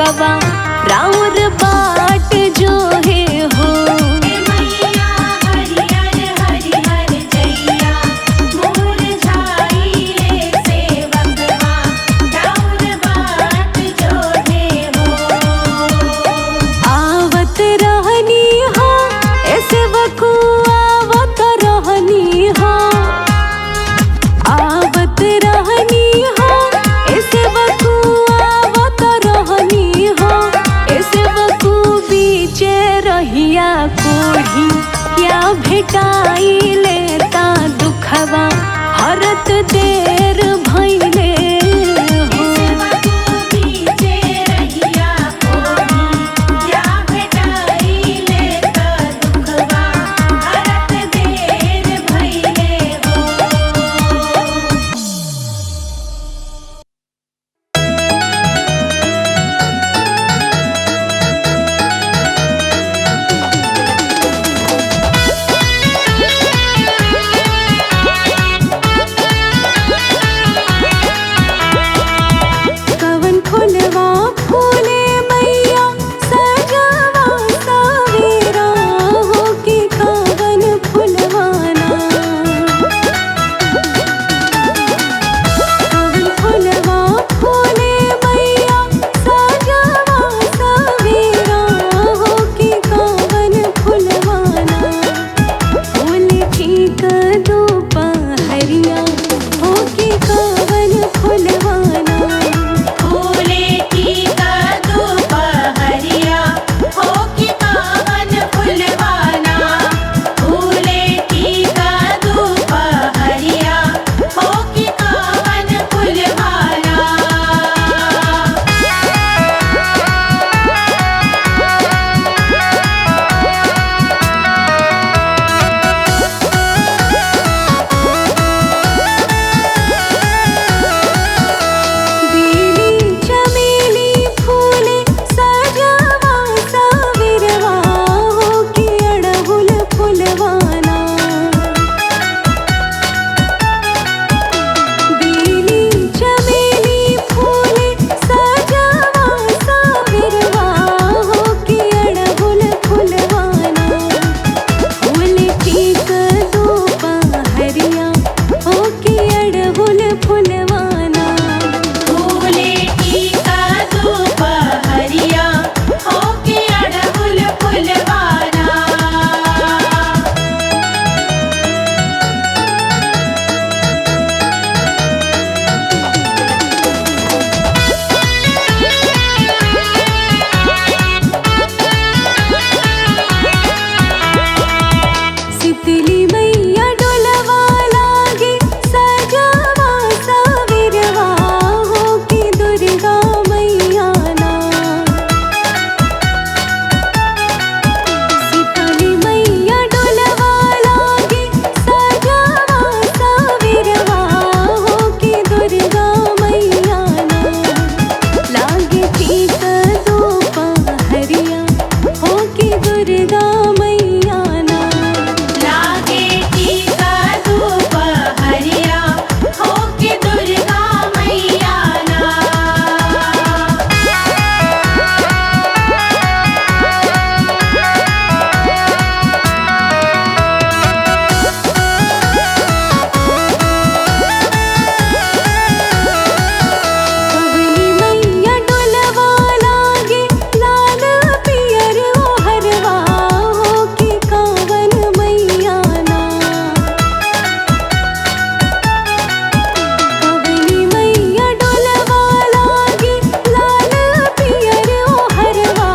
दुखवा राउर बाट जो है हो। मैया हरिहर हरिहर जैया मोर झाइले सेवकवा राउर बाट जो है हो। आवत रहनी हो ऐसे वकू आवत रहनी हो। आवत रहनी हो ऐसे वकू आवत रहनी हो। ऐसे वकू बीचे रहिया कोढ़ी या भेटाई लेता दुखवा हरत देर भइले हो। बीचे रहिया कोढ़ी या भेटाइले त दुखवा हरत देर भइले हो। कवन फुलवा फूले मैया सजवा सवेरा हो कि कवन फुलवाना। कवन फुलवा फूले मैया सजवा सवेरा हो कि कवन फुलवाना। फूल ठीक दोपहरिया हो कि कवन फुलवाना। फूले टीका दोपहरिया हो कि कवन फुलवाना। फूले टीका दोपहरिया हो कि कवन फुलवाना। बेली चमेली फूले सजवा सवेरवा हो कि अड़हुल फुलवाना। बेली चमेली फूले सजवा सवेरवा हो कि अड़हुल फुलवाना। फूल ठीक दोपहरिया हो कि अड़हुल फुलवाना। फूले टीका दोपहरिया हो कि अड़हुल फुलवाना। सितली मैया डोलवा लागे सजवा सवेरवा हो कि दुर्गा मैया ना। सितली मैया डोलवा लागे सजवा सवेरवा हो कि दुर्गा मैया ना। लागे ठीक दोपहरिया हो कि दुर्गा मैया ना। लागे टीका दोपहरिया हो कि दुर्गा मैया ना। कवनी मैया डोलवा लागे लाल पियर ओहरवा हो कि कवन मैया ना। कवनी मैया डोलवा लागे लाल पियर ओहरवा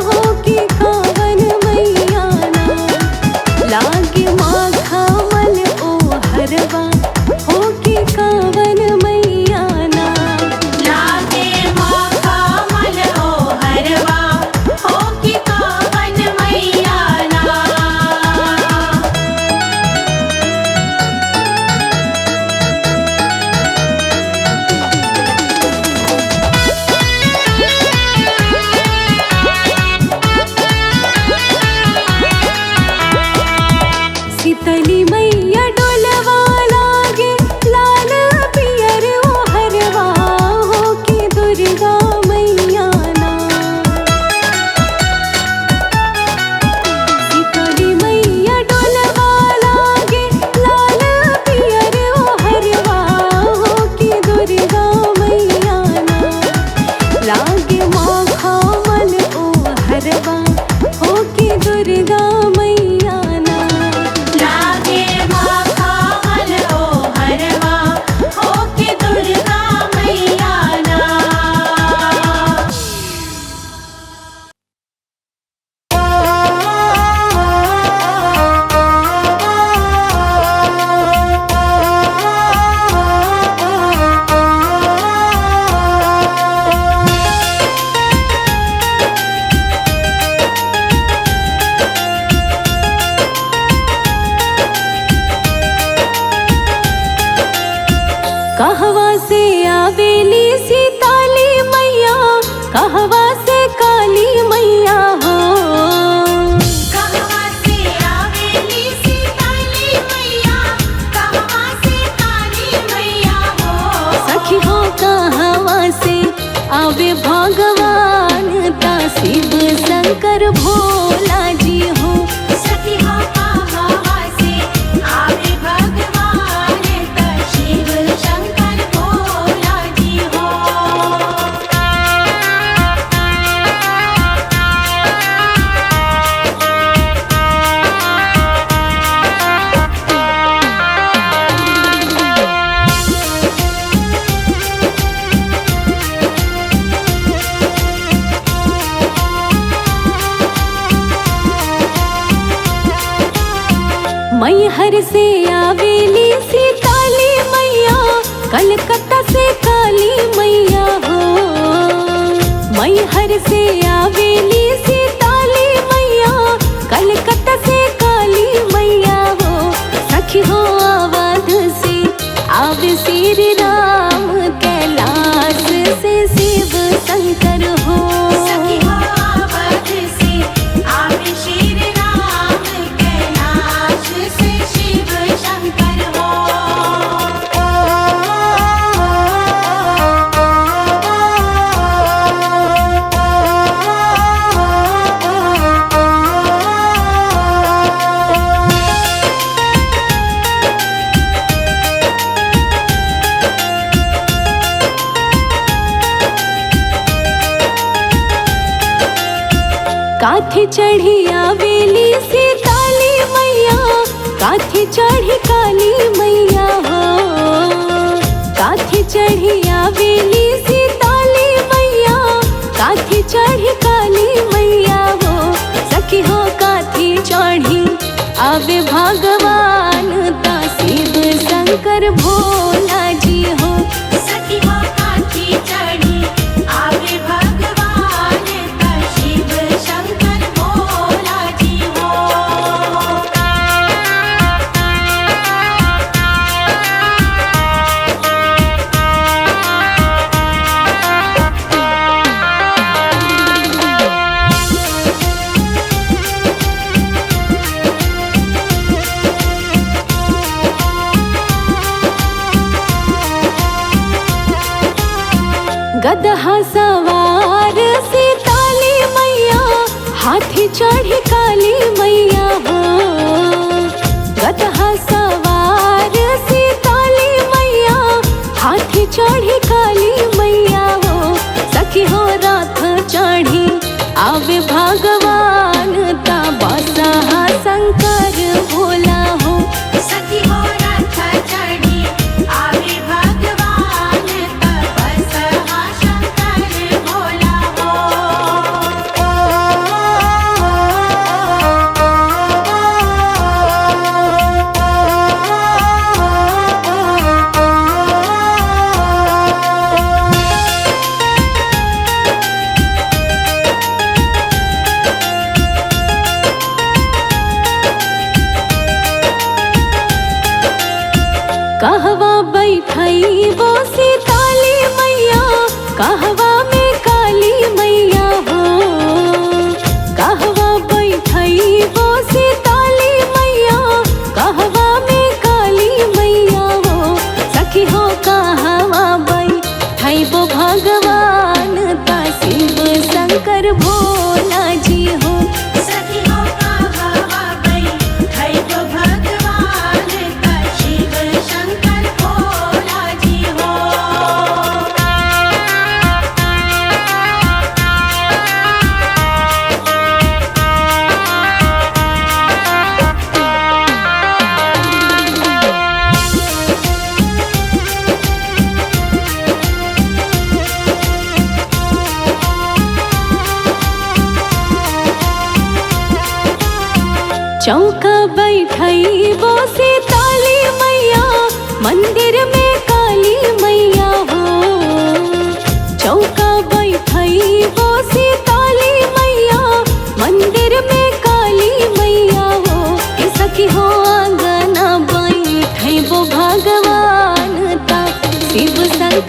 हो कि कवन मैया ना। लागे माखा मल ओहरवा हो कि कवन मैया ना। लागे माखा मल ओहरवा हो कि कवन मैया ना। सितली मैया डोलवा लागे लाल पियर ओहरवा हो कि दुर्गा मैया ना। से आवेली सीताली मैया, कहवा से काली मैया हो। कहवा से आवेली सीताली मैया, कहवा से काली मैया हो। सखी हो कहवा से आवे भगवान, ता शिव शंकर भोला जी हो। सखी हो कहवा से आवे भगवान, ता शिव शंकर भोला जी हो। मैहर से आवेली सीताली मैया, कलकत्ता से काली मैया हो। मैहर से आवेली सीताली मैया, कलकत्ता से काली मैया हो। सखी हो अवध से आवे श्री राम, कैलाश से शिव शंकर हो। सखी हो अवध से आवे श्री राम, कैलाश से शिव शंकर हो। काठी चढ़ी आवेली सीताली मैया, काठी चढ़ी काली मैया हो। काठी चढ़ी आवेली सीताली मैया, काठी चढ़ी काली मैया हो। सखी हो काठी चढ़ी आवे भगवान, ता शिव शंकर भोला जी हो। सखी हो काठी चढ़ी आवे भगवान, ता शिव शंकर भोला जी हो। गदहा सवार सीताली मैया, हाथी चढ़ी काली मैया हो। गदहा सवार सीताली मैया, हाथी चढ़ी काली मैया हो। सखी हो रथ चढ़ी आवे भगवान, ता बसहा शंकर भोला हो। सखी हो रथ चढ़ी आवे भगवान, ता बसहा शंकर भोला हो। कहवा बैठई वो सीताली मैया, कहवा में काली मैया हो। कहवा बैठई वो सीताली मैया, कहवा में काली मैया हो। सखी हो कहवा बैठई वो भगवान, ता शिव शंकर भोला जी हो। सखी हो कहवा बैठई वो भगवान, ता शिव शंकर भोला जी हो। चौका बैठई वो सीताली मैया, मंदिर में काली मैया हो। चौका बैठई वो सीताली मैया, मंदिर में काली मैया हो। कि सखी हो आंगना बैठई वो भगवान, ता शिव शंकर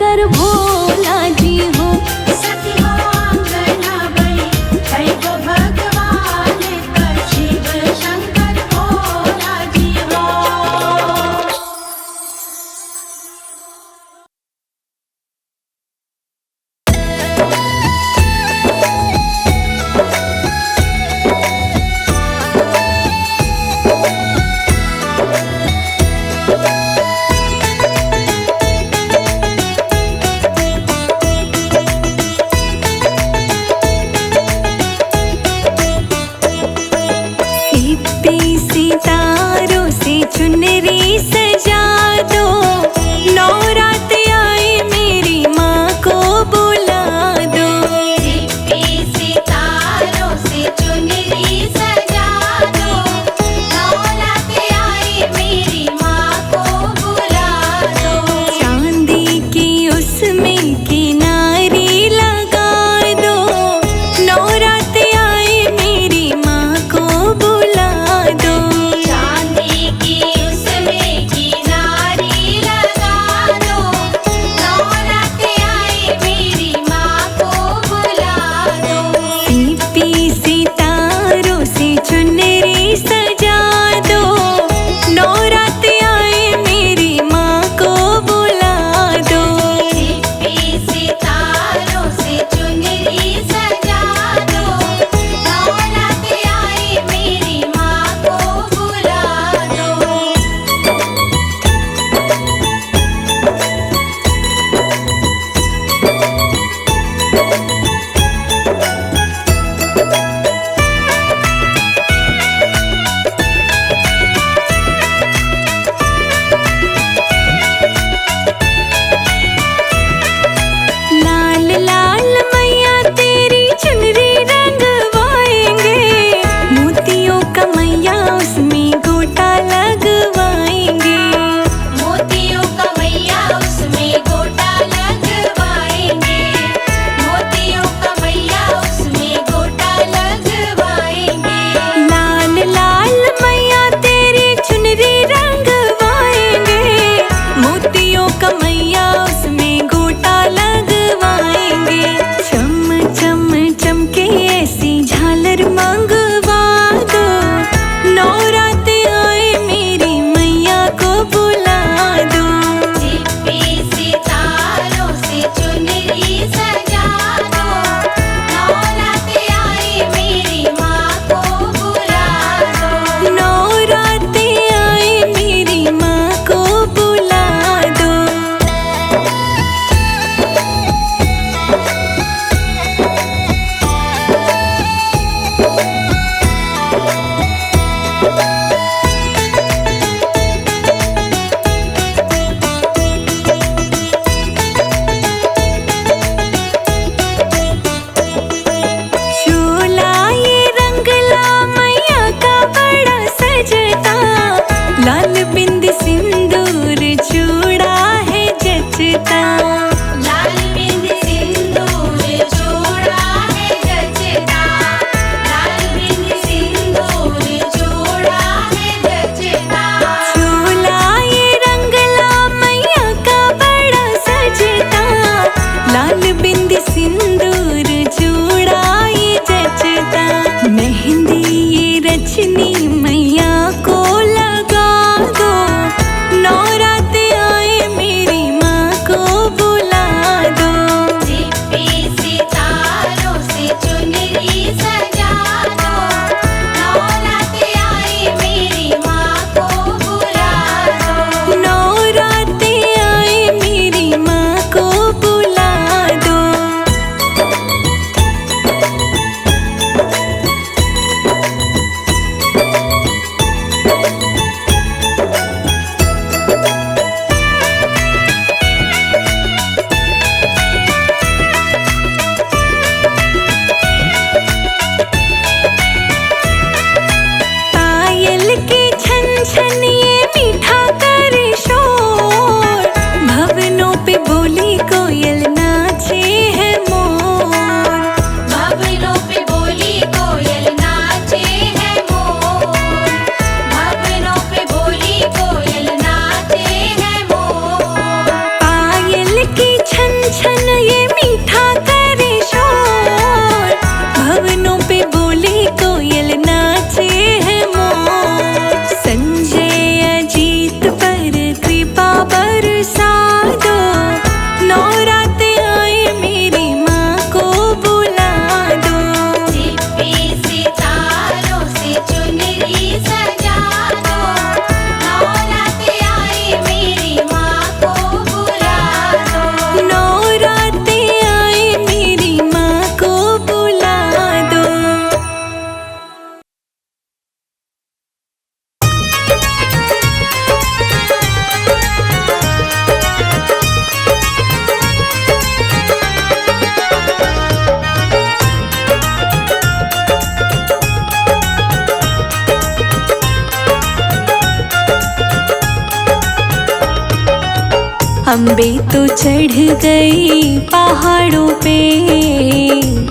अम्बे तो चढ़ गई पहाड़ों पे,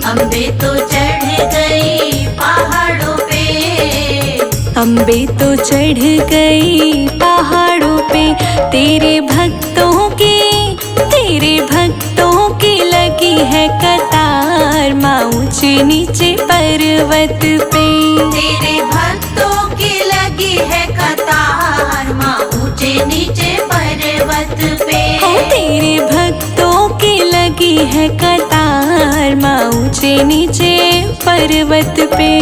अम्बे तो चढ़ गई पहाड़ों पे, अम्बे तो चढ़ गई पहाड़ों पे। तेरे भक्तों की लगी है कतार माँ ऊंचे नीचे पर्वत पे। तेरे भक्तों की लगी है कतार माँ ऊंचे नीचे पर्वत पे। तेरे भक्तों की लगी है कतार माँ ऊंचे नीचे पर्वत पे।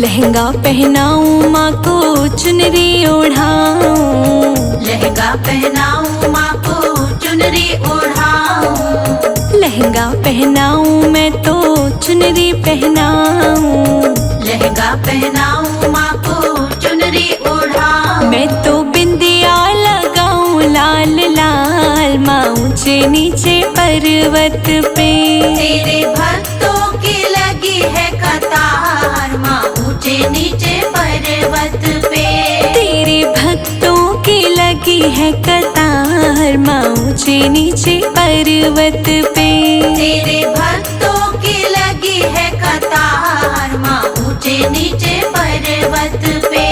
लहंगा पहनाऊं माँ को चुनरी ओढ़ाऊं, लहंगा पहनाऊं माँ को चुनरी ओढ़ाऊं, लहंगा पहनाऊं मैं तो चुनरी पहनाऊं, लहंगा पहनाऊं माँ को चुनरी ओढ़ाऊं। मैं तो बिंदिया लगाऊं लाल लाल माँ ऊंचे नीचे पर्वत पे। तेरे भक्तों की लगी है कतार माँ ऊंचे नीचे पर्वत पे। तेरे भक्तों की लगी है कतार माँ ऊंचे नीचे पर्वत पे। तेरे भक्तों की लगी है कतार माँ ऊंचे नीचे पर्वत पे।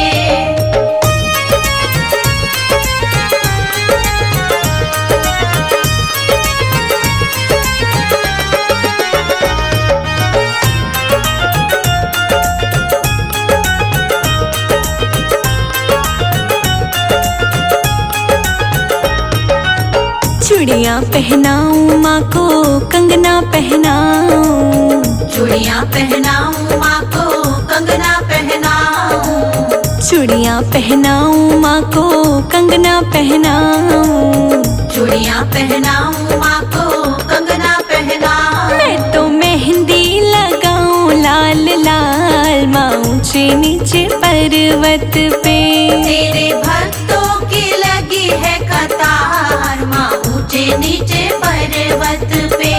चूड़ियाँ पहनाऊं माँ को कंगना पहनाऊं, चूड़ियाँ पहनाऊं माँ को कंगना पहनाऊं, चूड़ियाँ पहनाऊं माँ को कंगना पहनाऊं, चूड़ियाँ पहनाऊं माँ को कंगना पहनाऊं। मैं तो मेहंदी लगाऊं लाल लाल माँ ऊंचे नीचे पर्वत पे। तेरे भक्तों की लगी है कतार माँ ऊंचे नीचे पर्वत पे।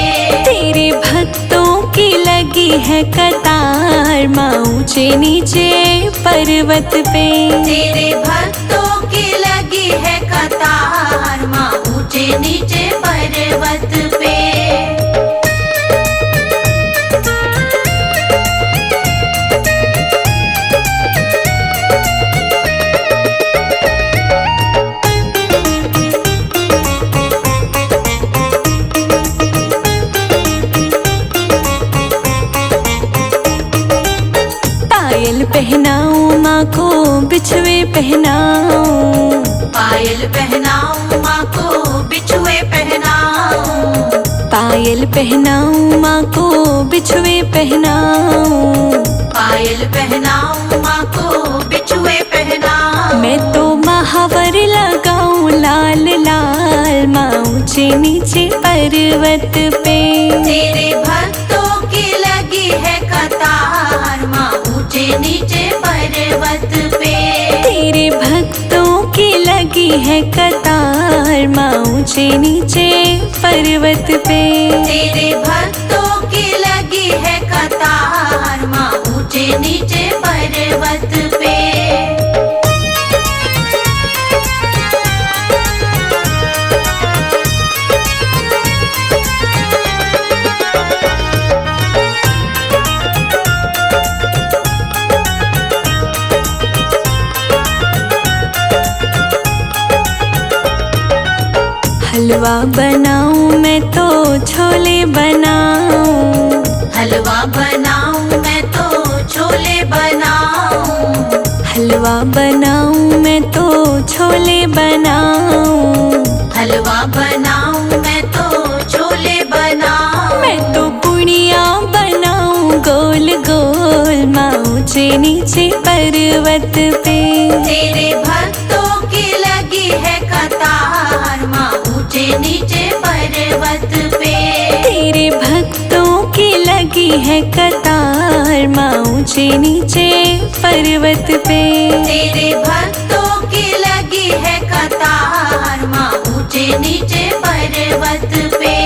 तेरे भक्तों की लगी है कतार माँ ऊंचे नीचे पर्वत पे। तेरे भक्तों की लगी है कतार माँ ऊंचे नीचे पर्वत पे। पायल पहनाऊं माँ को बिछुए पहनाऊं, पायल पहनाऊं माँ को बिछुए पहनाऊं, पायल पहनाऊं माँ को बिछुए पहनाऊं, पायल पहनाऊं माँ को बिछुए पहनाऊं। मैं तो महावर लगाऊं लाल लाल माँ ऊंचे नीचे पर्वत पे। तेरे भक्तों की लगी है कतार माँ ऊंचे नीचे पर्वत पे। तेरे भक्तों की लगी है कतार माँ ऊंचे नीचे पर्वत पे। तेरे भक्तों की लगी है कतार माँ ऊंचे नीचे पर्वत पे। हलवा बनाऊं मैं तो छोले बनाऊं, हलवा बनाऊं मैं तो छोले बनाऊं, हलवा बनाऊं मैं तो छोले बनाऊं, हलवा बनाऊं मैं तो छोले बनाऊं। मैं तो पुड़िया बनाऊं गोल गोल माँ ऊंचे नीचे पर्वत पे। तेरे भक्तों की लगी है कतार माँ ऊंचे नीचे पर्वत पे। तेरे भक्तों की लगी है कतार माँ ऊंचे नीचे पर्वत पे। तेरे भक्तों की लगी है कतार माँ ऊंचे नीचे पर्वत पे।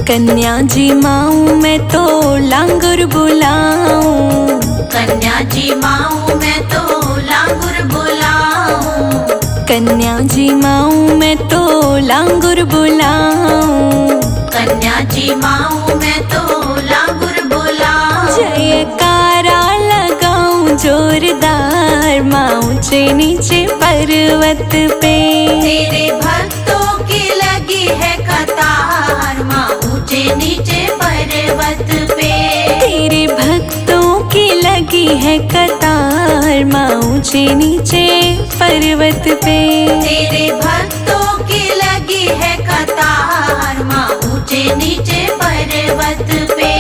कन्या जी माऊं मैं तो लांगुर बुलाऊं। कन्या जी माऊं मैं तो लांगुर बुलाऊं। कन्या जी माऊं मैं तो लांगुर बुलाऊं। कन्या जी माऊं मैं तो लांगुर बुलाऊं। जयकारा लगाऊं जोरदार माँ ऊंचे नीचे पर्वत पे। तेरे भक्तों की लगी है कतार माँ ऊंचे नीचे पर्वत पे। तेरे भक्तों की लगी है कतार माँ ऊंचे नीचे पर्वत पे। तेरे भक्तों की लगी है कतार माँ ऊंचे नीचे पर्वत पे।